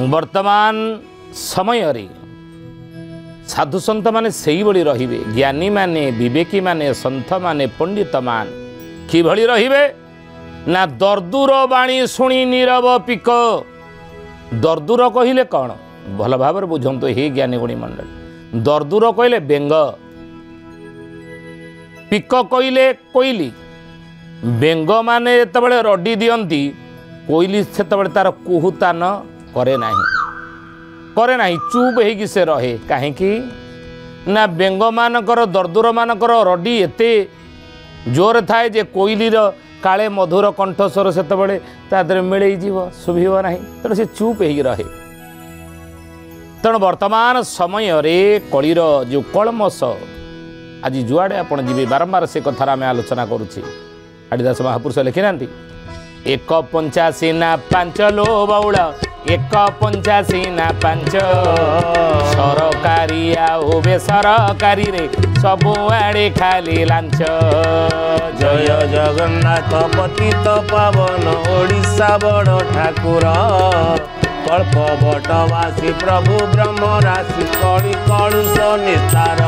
वर्तमान समय रे साधु सन्त माने सेही भली रहिबे ज्ञानी माने विवेकी माने संत माने पंडित मान कि भली रहिबे ना दर्दूर बाणी शुणी नीरव पिक दर्दूर कहिले कौन भल भाव बुझंतु हे ज्ञानी गुणी मंडल दर्दूर कहले बेंग पिक कहले कोइली बेंग माने जेतबेले रडी दियंती कोइली सेतबेले तार कुहुतान करे नाही चुप होगी से रहे कहीं ना बेंग मानकर दर्दूर मानकर रडी एते जोर थाए जे कोइलीर काले मधुर कंठस्वर से मिल शुभ ना तेणु से चुप हो रहे तेणु वर्तमान समय रे कलिर जो कलमस आज जुआड़े आप जी बारंबार से कथार आम आलोचना करुच्छे आदिदास महापुरुष लिखि ना 185 ना 5 लो बउल 185 ना 5 सरकारी आउ बेसरकारी रे सबु आड़े खाली लांच जय जगन्नाथ पतित पावन ओडिशा बड़ ठाकुर कल्प बटवासी प्रभु ब्रह्म राशि कଳି कलुष निस्तार